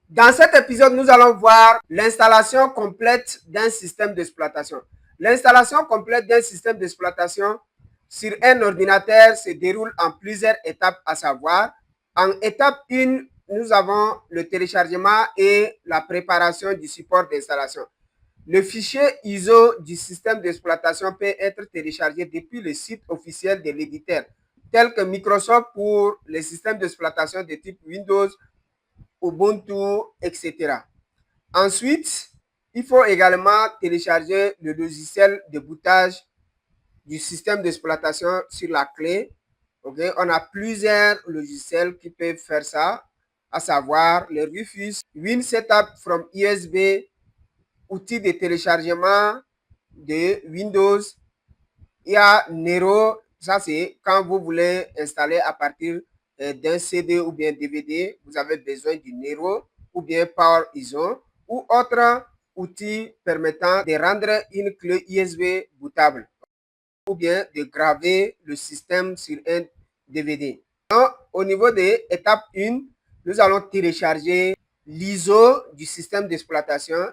Dans cet épisode, nous allons voir l'installation complète d'un système d'exploitation. L'installation complète d'un système d'exploitation sur un ordinateur se déroule en plusieurs étapes, à savoir, en étape 1, nous avons le téléchargement et la préparation du support d'installation. Le fichier ISO du système d'exploitation peut être téléchargé depuis le site officiel de l'éditeur, tel que Microsoft pour les systèmes d'exploitation de type Windows, Ubuntu, etc. Ensuite, il faut également télécharger le logiciel de bootage du système d'exploitation sur la clé. Okay? On a plusieurs logiciels qui peuvent faire ça, à savoir le Rufus, WinSetup from USB, outil de téléchargement de Windows. Il y a Nero, ça c'est quand vous voulez installer à partir d'un CD ou bien DVD, vous avez besoin du Nero ou bien Power ISO ou autre outil permettant de rendre une clé USB bootable ou bien de graver le système sur un DVD. Donc, au niveau de l'étape 1, nous allons télécharger l'ISO du système d'exploitation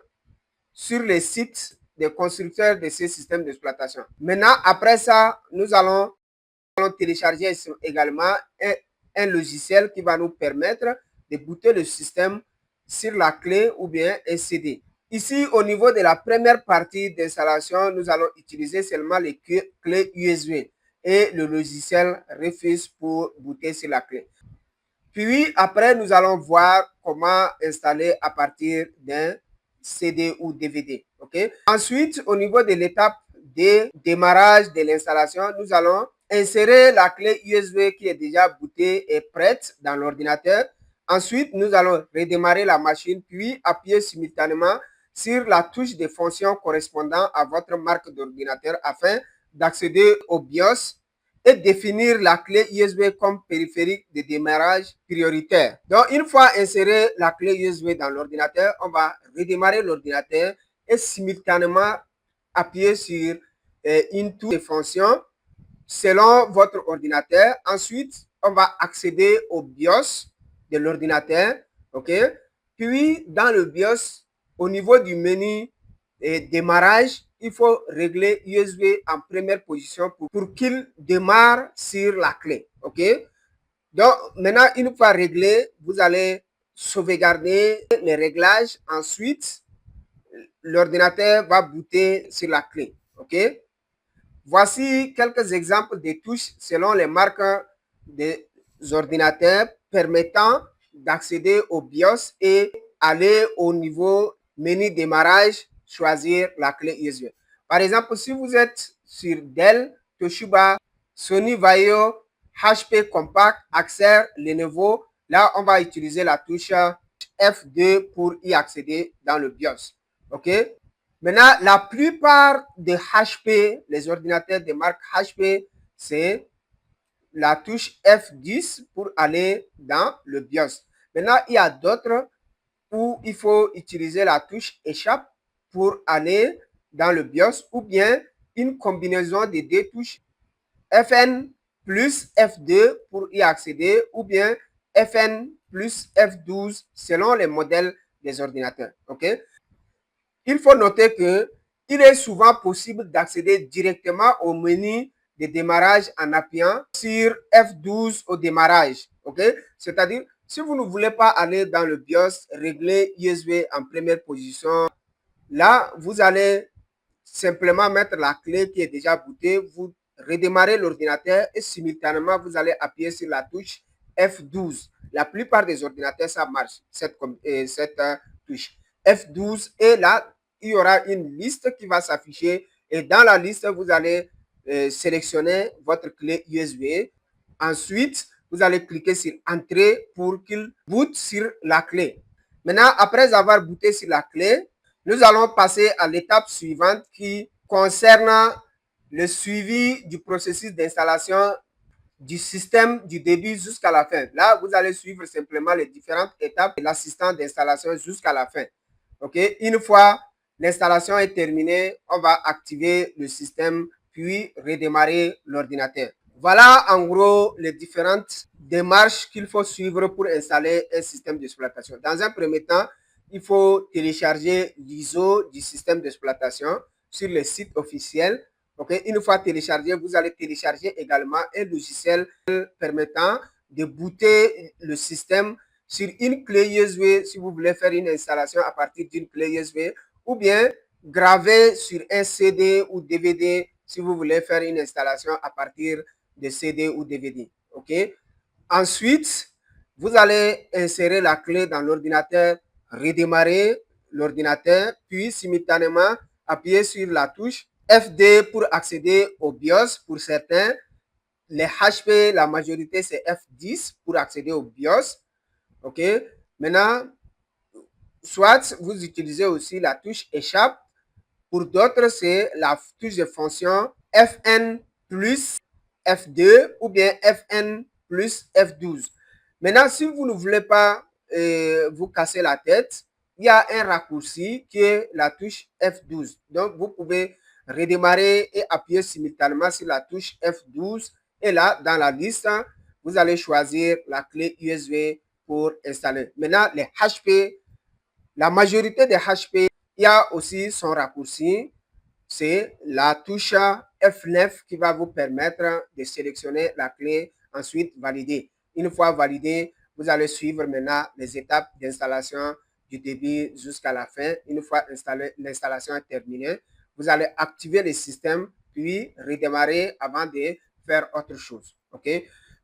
sur les sites des constructeurs de ces systèmes d'exploitation. Maintenant, après ça, nous allons télécharger également un logiciel qui va nous permettre de booter le système sur la clé ou bien un CD. Ici, au niveau de la première partie d'installation, nous allons utiliser seulement les clés USB et le logiciel Rufus pour booter sur la clé. Puis après, nous allons voir comment installer à partir d'un CD ou DVD. Okay? Ensuite, au niveau de l'étape de démarrage de l'installation, nous allons insérer la clé USB qui est déjà bootée et prête dans l'ordinateur. Ensuite, nous allons redémarrer la machine, puis appuyer simultanément sur la touche de fonction correspondant à votre marque d'ordinateur afin d'accéder au BIOS et définir la clé USB comme périphérique de démarrage prioritaire. Donc, une fois inséré la clé USB dans l'ordinateur, on va redémarrer l'ordinateur et simultanément appuyer sur une touche de fonction selon votre ordinateur. Ensuite, on va accéder au BIOS de l'ordinateur. OK? Puis, dans le BIOS, au niveau du menu démarrage, il faut régler USB en première position pour qu'il démarre sur la clé. OK? Donc, maintenant, une fois réglé, vous allez sauvegarder les réglages. Ensuite, l'ordinateur va booter sur la clé. OK? Voici quelques exemples de touches selon les marques des ordinateurs permettant d'accéder au BIOS et aller au niveau menu démarrage, choisir la clé USB. Par exemple, si vous êtes sur Dell, Toshiba, Sony Vaio, HP Compact, Acer, Lenovo, là, on va utiliser la touche F2 pour y accéder dans le BIOS. OK? Maintenant, la plupart des HP, les ordinateurs de marque HP, c'est la touche F10 pour aller dans le BIOS. Maintenant, il y a d'autres où il faut utiliser la touche échappe pour aller dans le BIOS ou bien une combinaison des deux touches FN plus F2 pour y accéder ou bien FN plus F12 selon les modèles des ordinateurs. OK? Il faut noter que il est souvent possible d'accéder directement au menu de démarrage en appuyant sur F12 au démarrage. Okay? C'est-à-dire, si vous ne voulez pas aller dans le BIOS, régler USB en première position, là, vous allez simplement mettre la clé qui est déjà bootée, vous redémarrez l'ordinateur et simultanément, vous allez appuyer sur la touche F12. La plupart des ordinateurs, ça marche, cette touche. F12 et là, il y aura une liste qui va s'afficher et dans la liste, vous allez sélectionner votre clé USB. Ensuite, vous allez cliquer sur Entrée pour qu'il boot sur la clé. Maintenant, après avoir booté sur la clé, nous allons passer à l'étape suivante qui concerne le suivi du processus d'installation du système du début jusqu'à la fin. Là, vous allez suivre simplement les différentes étapes de l'assistant d'installation jusqu'à la fin. OK? Une fois l'installation est terminée, on va activer le système puis redémarrer l'ordinateur. Voilà en gros les différentes démarches qu'il faut suivre pour installer un système d'exploitation. Dans un premier temps, il faut télécharger l'ISO du système d'exploitation sur le site officiel. Okay? Une fois téléchargé, vous allez télécharger également un logiciel permettant de booter le système sur une clé USB si vous voulez faire une installation à partir d'une clé USB ou bien graver sur un CD ou DVD si vous voulez faire une installation à partir de CD ou DVD. OK? Ensuite, vous allez insérer la clé dans l'ordinateur, redémarrer l'ordinateur, puis simultanément appuyer sur la touche FD pour accéder au BIOS pour certains. Les HP, la majorité, c'est F10 pour accéder au BIOS. OK? Maintenant, soit vous utilisez aussi la touche échappe. Pour d'autres, c'est la touche de fonction FN plus F2 ou bien FN plus F12. Maintenant, si vous ne voulez pas vous casser la tête, il y a un raccourci qui est la touche F12. Donc, vous pouvez redémarrer et appuyer simultanément sur la touche F12. Et là, dans la liste, vous allez choisir la clé USB pour installer. Maintenant, les HP, la majorité des HP, il y a aussi son raccourci. C'est la touche F9 qui va vous permettre de sélectionner la clé, ensuite valider. Une fois validé, vous allez suivre maintenant les étapes d'installation du début jusqu'à la fin. Une fois l'installation est terminée, vous allez activer le système, puis redémarrer avant de faire autre chose. OK?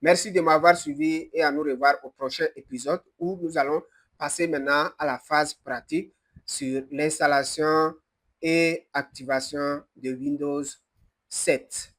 Merci de m'avoir suivi et à nous revoir au prochain épisode où nous allons passer maintenant à la phase pratique sur l'installation et activation de Windows 7.